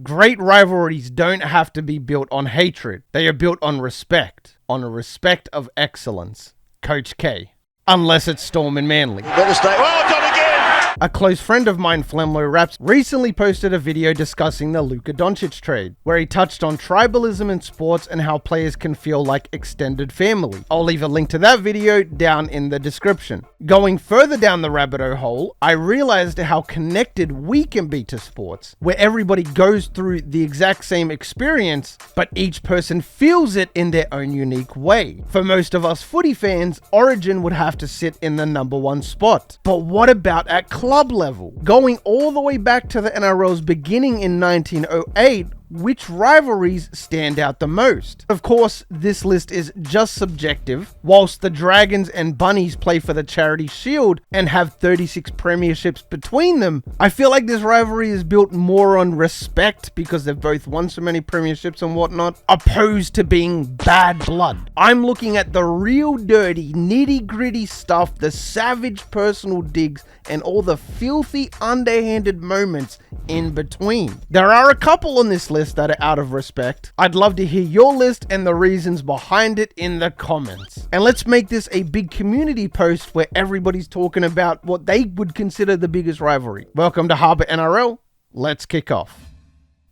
Great rivalries don't have to be built on hatred. They are built on respect. On a respect of excellence. Coach K. Unless it's Storm and Manly. Better stay. Oh, done again! A close friend of mine, Flemlos Raps, recently posted a video discussing the Luka Doncic trade, where he touched on tribalism in sports and how players can feel like extended family. I'll leave a link to that video down in the description. Going further down the rabbit hole, I realized how connected we can be to sports, where everybody goes through the exact same experience, but each person feels it in their own unique way. For most of us footy fans, Origin would have to sit in the #1 spot. But what about at club level? Going all the way back to the NRL's beginning in 1908, which rivalries stand out the most? Of course, this list is just subjective. Whilst the Dragons and Bunnies play for the Charity Shield and have 36 premierships between them, I feel like this rivalry is built more on respect because they've both won so many premierships and whatnot, opposed to being bad blood. I'm looking at the real dirty, nitty-gritty stuff, the savage personal digs, and all the filthy, underhanded moments in between. There are a couple on this list that are out of respect. I'd love to hear your list and the reasons behind it in the comments. And let's make this a big community post where everybody's talking about what they would consider the biggest rivalry. Welcome to Harbour NRL. Let's kick off.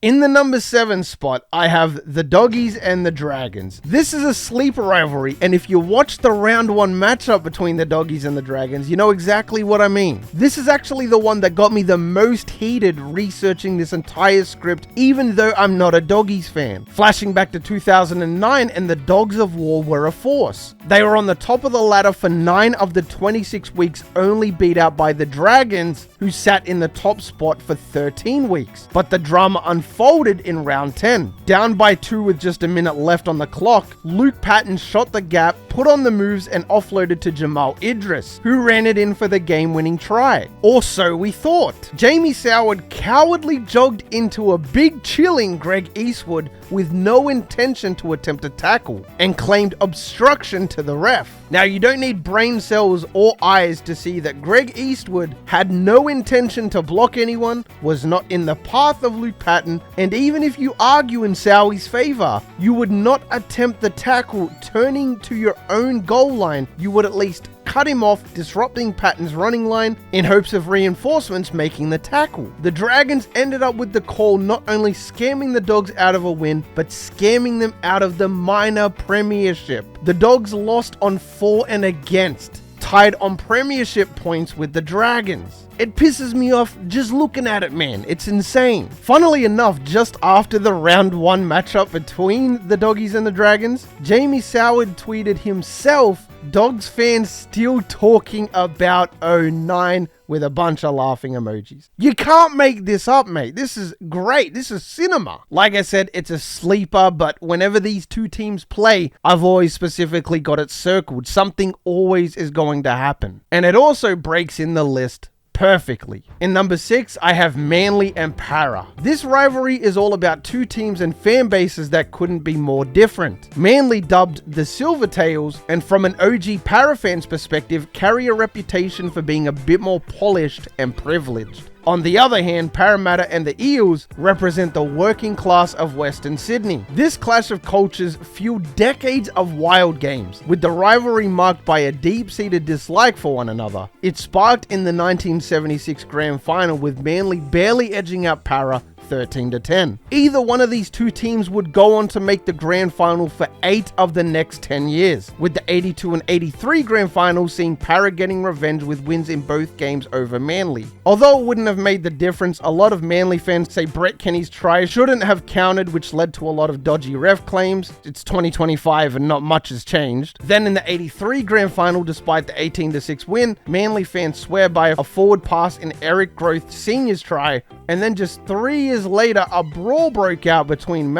In the #7 spot, I have the Doggies and the Dragons. This is a sleeper rivalry, and if you watch the round 1 matchup between the Doggies and the Dragons, you know exactly what I mean. This is actually the one that got me the most heated researching this entire script, even though I'm not a Doggies fan. Flashing back to 2009, and the Dogs of War were a force. They were on the top of the ladder for 9 of the 26 weeks, only beat out by the Dragons, who sat in the top spot for 13 weeks. But the drama unfolded in round 10. Down by 2 with just a minute left on the clock, Luke Patton shot the gap, put on the moves and offloaded to Jamal Idris, who ran it in for the game-winning try. Or so we thought. Jamie Soward cowardly jogged into a big chilling Greg Eastwood with no intention to attempt a tackle and claimed obstruction to the ref. Now, you don't need brain cells or eyes to see that Greg Eastwood had no intention to block anyone, was not in the path of Luke Patton, and even if you argue in Sowie's favor, you would not attempt the tackle turning to your own goal line. You would at least cut him off, disrupting Patton's running line in hopes of reinforcements making the tackle. The Dragons ended up with the call not only scamming the Dogs out of a win, but scamming them out of the minor premiership. The Dogs lost on for and against, tied on premiership points with the Dragons. It pisses me off just looking at it, man. It's insane. Funnily enough, just after the round 1 matchup between the Doggies and the Dragons, Jamie Soward tweeted himself, "Dogs fans still talking about 09 with a bunch of laughing emojis." You can't make this up, mate. This is great. This is cinema. Like I said, it's a sleeper, but whenever these two teams play, I've always specifically got it circled. Something always is going to happen. And it also breaks in the list perfectly. In #6, I have Manly and Para. This rivalry is all about two teams and fan bases that couldn't be more different. Manly, dubbed the Silvertails, and from an OG Para fan's perspective, carry a reputation for being a bit more polished and privileged. On the other hand, Parramatta and the Eels represent the working class of Western Sydney. This clash of cultures fueled decades of wild games, with the rivalry marked by a deep-seated dislike for one another. It sparked in the 1976 Grand Final, with Manly barely edging out Para 13-10. Either one of these two teams would go on to make the Grand Final for 8 of the next 10 years, with the 82 and 83 Grand Finals seeing Para getting revenge with wins in both games over Manly. Although it wouldn't have made the difference, a lot of Manly fans say Brett Kenny's try shouldn't have counted, which led to a lot of dodgy ref claims. It's 2025 and not much has changed. Then in the 83 Grand Final, despite the 18-6 win, Manly fans swear by a forward pass in Eric Groth Sr.'s try, and then just 3 years later, a brawl broke out between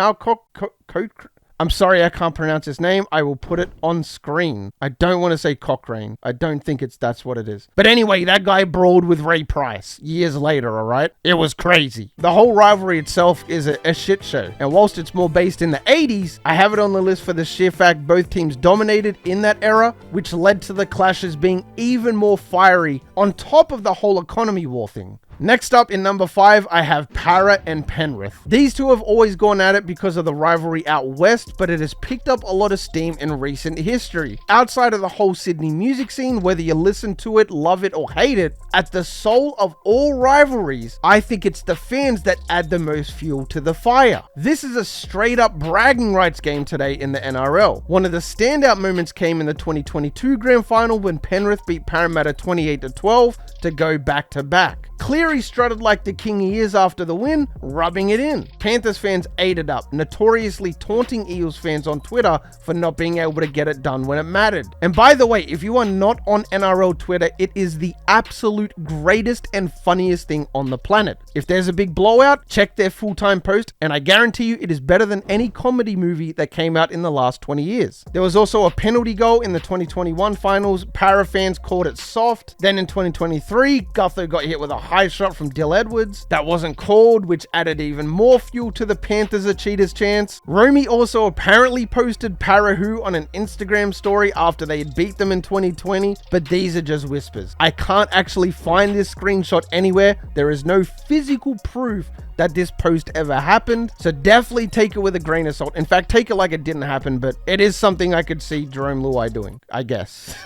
I'm sorry, I can't pronounce his name. I will put it on screen. I don't want to say Cochrane. I don't think that's what it is. But anyway, that guy brawled with Ray Price years later, alright? It was crazy. The whole rivalry itself is a shit show. And whilst it's more based in the 80s, I have it on the list for the sheer fact both teams dominated in that era, which led to the clashes being even more fiery on top of the whole economy war thing. Next up in number 5, I have Para and Penrith. These two have always gone at it because of the rivalry out west, but it has picked up a lot of steam in recent history. Outside of the whole Sydney music scene, whether you listen to it, love it, or hate it, at the soul of all rivalries, I think it's the fans that add the most fuel to the fire. This is a straight up bragging rights game today in the NRL. One of the standout moments came in the 2022 grand final when Penrith beat Parramatta 28-12 to go back to back. Cleary strutted like the king he is after the win, rubbing it in. Panthers fans ate it up, notoriously taunting Eels fans on Twitter for not being able to get it done when it mattered. And by the way, if you are not on NRL Twitter, it is the absolute greatest and funniest thing on the planet. If there's a big blowout, check their full-time post, and I guarantee you it is better than any comedy movie that came out in the last 20 years. There was also a penalty goal in the 2021 finals. Para fans called it soft. Then in 2023, Gutho got hit with a high shot from Dill Edwards. That wasn't called, which added even more fuel to the Panthers' a cheater's chance. Romy also apparently posted Parahu on an Instagram story after they had beat them in 2020, but these are just whispers. I can't actually find this screenshot anywhere. There is no physical proof that this post ever happened, so definitely take it with a grain of salt. In fact, take it like it didn't happen, but it is something I could see Jerome Luai doing, I guess.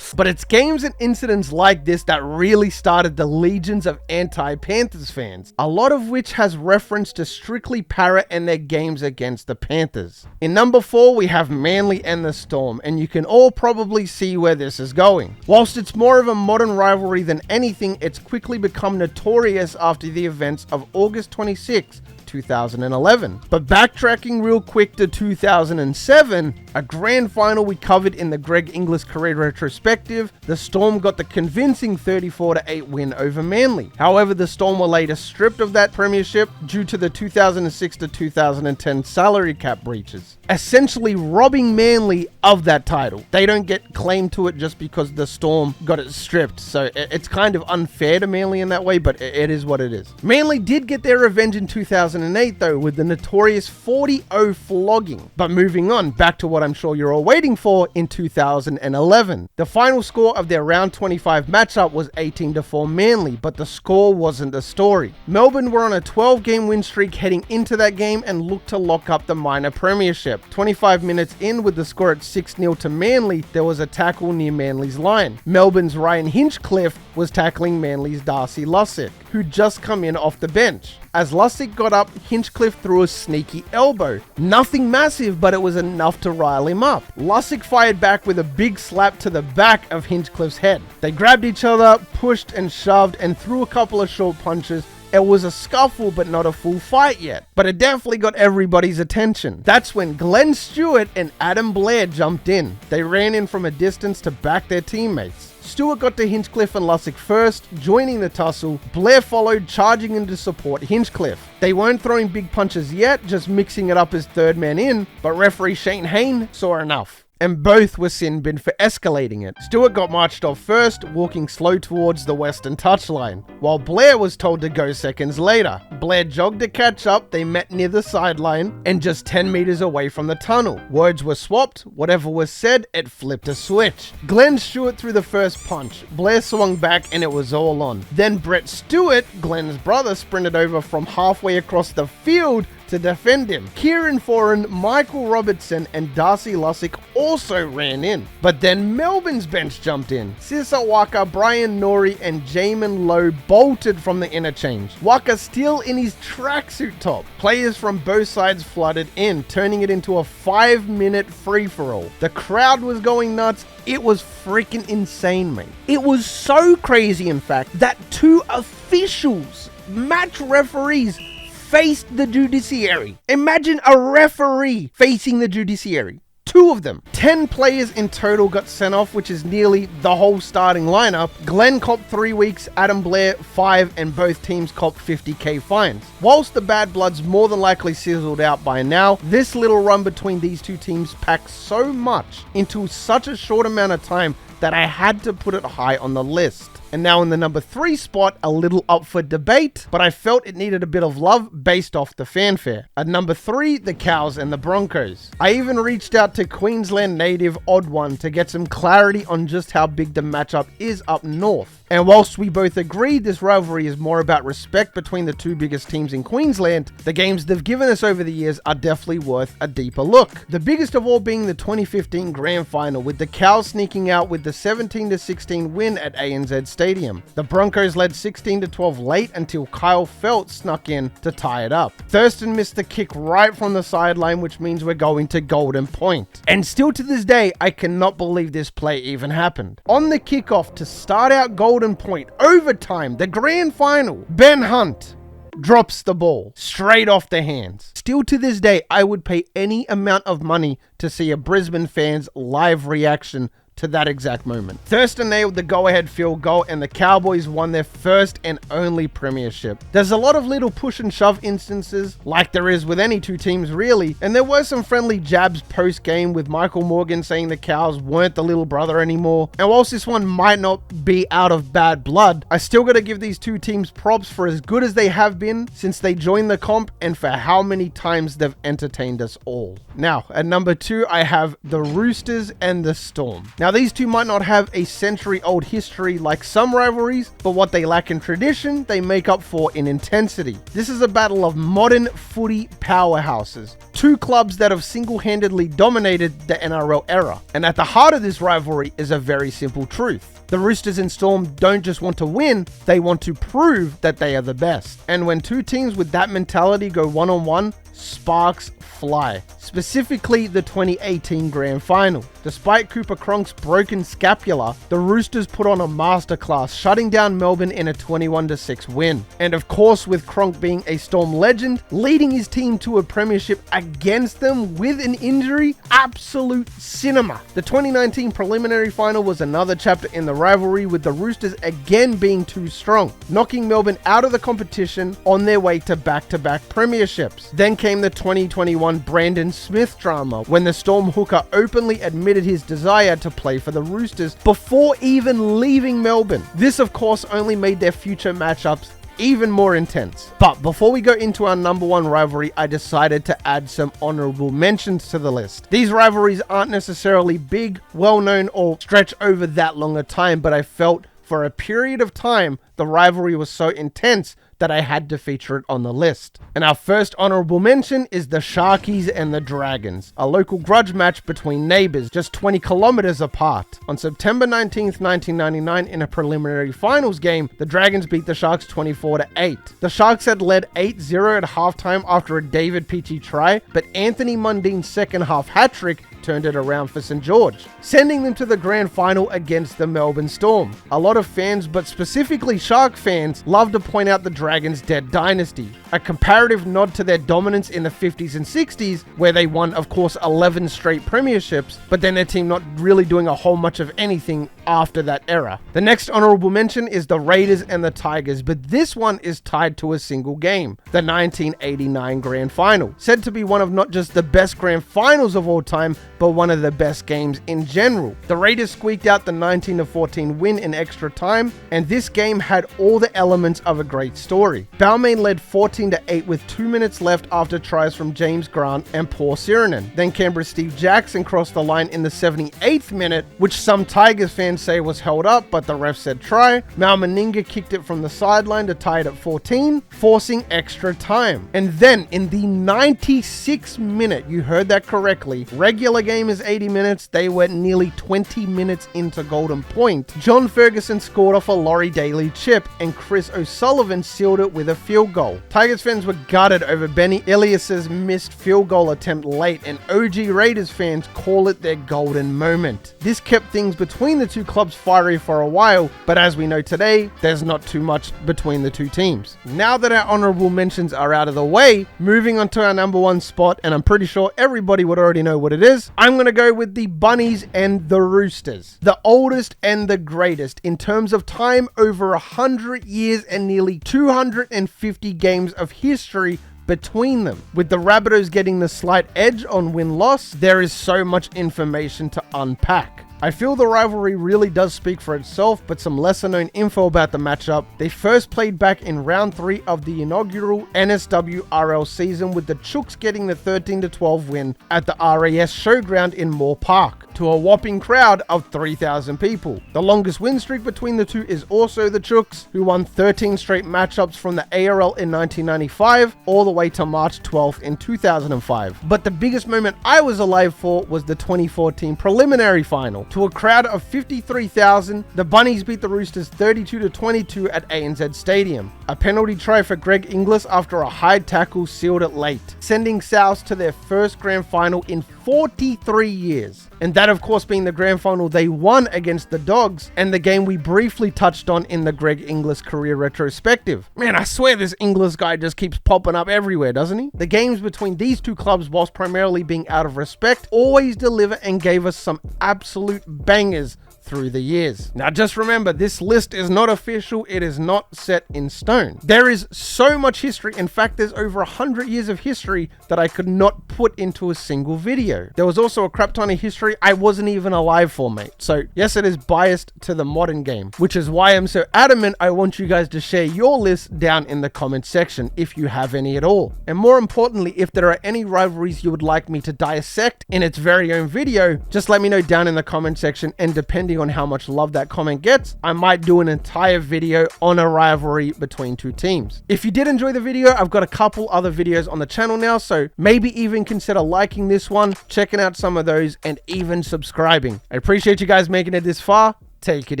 But it's games and incidents like this that really started the legions of anti-Panthers fans, a lot of which has reference to strictly Para and their games against the Panthers. In number 4, we have Manly and the Storm, and you can all probably see where this is going. Whilst it's more of a modern rivalry than anything, it's quickly become notorious after the events of August 26, 2011. But backtracking real quick to 2007, a grand final we covered in the Greg Inglis career retrospective, the Storm got the convincing 34-8 win over Manly. However, the Storm were later stripped of that premiership due to the 2006 to 2010 salary cap breaches, essentially robbing Manly of that title. They don't get claim to it just because the Storm got it stripped, so it's kind of unfair to Manly in that way, but it is what it is. Manly did get their revenge in 2008 though, with the notorious 40-0 flogging. But moving on, back to what I'm sure you're all waiting for in 2011. The final score of their round 25 matchup was 18-4 Manly, but the score wasn't the story. Melbourne were on a 12-game win streak heading into that game and looked to lock up the minor premiership. 25 minutes in, with the score at 6-0 to Manly, there was a tackle near Manly's line. Melbourne's Ryan Hinchcliffe was tackling Manly's Darcy Lussick, who'd just come in off the bench. As Lussick got up, Hinchcliffe threw a sneaky elbow. Nothing massive, but it was enough to rile him up. Lussick fired back with a big slap to the back of Hinchcliffe's head. They grabbed each other, pushed and shoved, and threw a couple of short punches. It was a scuffle, but not a full fight yet. But it definitely got everybody's attention. That's when Glenn Stewart and Adam Blair jumped in. They ran in from a distance to back their teammates. Stewart got to Hinchcliffe and Lussick first, joining the tussle. Blair followed, charging in to support Hinchcliffe. They weren't throwing big punches yet, just mixing it up as third man in, but referee Shane Hayne saw enough, and both were sin binned for escalating it. Stewart got marched off first, walking slow towards the western touchline, while Blair was told to go seconds later. Blair jogged to catch up, they met near the sideline, and just 10 meters away from the tunnel. Words were swapped, whatever was said, it flipped a switch. Glenn Stewart threw the first punch, Blair swung back and it was all on. Then Brett Stewart, Glenn's brother, sprinted over from halfway across the field to defend him. Kieran Foran, Michael Robertson, and Darcy Lussick also ran in. But then Melbourne's bench jumped in. Sisa Waka, Brian Norrie, and Jamin Lowe bolted from the interchange. Waka still in his tracksuit top. Players from both sides flooded in, turning it into a 5-minute free-for-all. The crowd was going nuts. It was freaking insane, mate. It was so crazy, in fact, that 2 officials, match referees, faced the judiciary. Imagine a referee facing the judiciary. 2 of them. 10 players in total got sent off, which is nearly the whole starting lineup. Glenn copped 3 weeks, Adam Blair 5, and both teams copped 50k fines. Whilst the bad blood's more than likely sizzled out by now, this little run between these 2 teams packed so much into such a short amount of time that I had to put it high on the list. And now in the number 3 spot, a little up for debate, but I felt it needed a bit of love based off the fanfare. At number 3, the Cows and the Broncos. I even reached out to Queensland native Odd One to get some clarity on just how big the matchup is up north. And whilst we both agree this rivalry is more about respect between the two biggest teams in Queensland, the games they've given us over the years are definitely worth a deeper look. The biggest of all being the 2015 Grand Final, with the Cows sneaking out with the 17-16 win at ANZ Stadium. The Broncos led 16-12 late until Kyle Felt snuck in to tie it up. Thurston missed the kick right from the sideline, which means we're going to Golden Point. And still to this day, I cannot believe this play even happened. On the kickoff to start out Golden Point, overtime, the Grand Final, Ben Hunt drops the ball straight off the hands. Still to this day, I would pay any amount of money to see a Brisbane fan's live reaction to that exact moment. Thurston nailed the go-ahead field goal and the Cowboys won their first and only premiership. There's a lot of little push and shove instances, like there is with any two teams really, and there were some friendly jabs post-game with Michael Morgan saying the Cows weren't the little brother anymore. And whilst this one might not be out of bad blood, I still gotta give these two teams props for as good as they have been since they joined the comp and for how many times they've entertained us all. Now, at number 2, I have the Roosters and the Storm. Now, these two might not have a century-old history like some rivalries, but what they lack in tradition, they make up for in intensity. This is a battle of modern footy powerhouses. Two clubs that have single-handedly dominated the NRL era. And at the heart of this rivalry is a very simple truth. The Roosters and Storm don't just want to win, they want to prove that they are the best. And when two teams with that mentality go one-on-one, sparks fly. Specifically the 2018 Grand Final. Despite Cooper Cronk's broken scapula, the Roosters put on a masterclass, shutting down Melbourne in a 21-6 win. And of course, with Cronk being a Storm legend, leading his team to a premiership against them with an injury, absolute cinema. The 2019 preliminary final was another chapter in the rivalry, with the Roosters again being too strong, knocking Melbourne out of the competition on their way to back-to-back premierships. Then came the 2021 Brandon Smith drama, when the Storm hooker openly admitted his desire to play for the Roosters before even leaving Melbourne. This of course only made their future matchups even more intense. But before we go into our number 1 rivalry, I decided to add some honorable mentions to the list. These rivalries aren't necessarily big, well-known, or stretch over that long a time, but I felt for a period of time the rivalry was so intense that I had to feature it on the list. And our first honorable mention is the Sharkies and the Dragons, a local grudge match between neighbors just 20 kilometers apart. On September 19th, 1999, in a preliminary finals game, the Dragons beat the Sharks 24-8. The Sharks had led 8-0 at halftime after a David Peachey try, but Anthony Mundine's second half hat-trick turned it around for St. George, sending them to the grand final against the Melbourne Storm. A lot of fans, but specifically Shark fans, love to point out the Dragons' dead dynasty, a comparative nod to their dominance in the 50s and 60s, where they won, of course, 11 straight premierships, but then their team not really doing a whole much of anything after that era. The next honorable mention is the Raiders and the Tigers, but this one is tied to a single game, the 1989 Grand Final, said to be one of not just the best Grand Finals of all time, but one of the best games in general. The Raiders squeaked out the 19-14 win in extra time, and this game had all the elements of a great story. Balmain led 14-8 with 2 minutes left after tries from James Grant and Paul Sirenen. Then Canberra's Steve Jackson crossed the line in the 78th minute, which some Tigers fans say was held up, but the ref said try. Mal Meninga kicked it from the sideline to tie it at 14, forcing extra time. And then in the 96th minute, you heard that correctly, regular game is 80 minutes, they went nearly 20 minutes into Golden Point. John Ferguson scored off a Laurie Daly chip, and Chris O'Sullivan sealed it with a field goal. Tigers fans were gutted over Benny Elias's missed field goal attempt late, and OG Raiders fans call it their golden moment. This kept things between the two clubs fiery for a while, but as we know today, there's not too much between the two teams. Now that our honorable mentions are out of the way, moving on to our number 1 spot, and I'm pretty sure everybody would already know what it is, I'm going to go with the Bunnies and the Roosters. The oldest and the greatest in terms of time, over 100 years and nearly 250 games of history between them. With the Rabbitohs getting the slight edge on win-loss, there is so much information to unpack. I feel the rivalry really does speak for itself, but some lesser known info about the matchup. They first played back in round 3 of the inaugural NSWRL season, with the Chooks getting the 13-12 win at the RAS Showground in Moore Park. to a whopping crowd of 3,000 people. The longest win streak between the two is also the Chooks, who won 13 straight matchups from the ARL in 1995 all the way to March 12th in 2005. But the biggest moment I was alive for was the 2014 preliminary final. To a crowd of 53,000, the Bunnies beat the Roosters 32-22 at ANZ Stadium. A penalty try for Greg Inglis after a high tackle sealed it late, sending Souths to their first grand final in 43 years. And that, of course, being the grand final they won against the Dogs, and the game we briefly touched on in the Greg Inglis career retrospective. Man, I swear this Inglis guy just keeps popping up everywhere, doesn't he? The games between these two clubs, whilst primarily being out of respect, always deliver and gave us some absolute bangers through the years. Now just remember, this list is not official, it is not set in stone. There is so much history, in fact there's over 100 years of history that I could not put into a single video. There was also a crap ton of history I wasn't even alive for, mate. So yes, it is biased to the modern game, which is why I'm so adamant I want you guys to share your list down in the comment section if you have any at all. And more importantly, if there are any rivalries you would like me to dissect in its very own video, just let me know down in the comment section, and depending on how much love that comment gets, I might do an entire video on a rivalry between two teams. If you did enjoy the video, I've got a couple other videos on the channel now, so maybe even consider liking this one, checking out some of those, and even subscribing. I appreciate you guys making it this far. Take it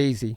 easy.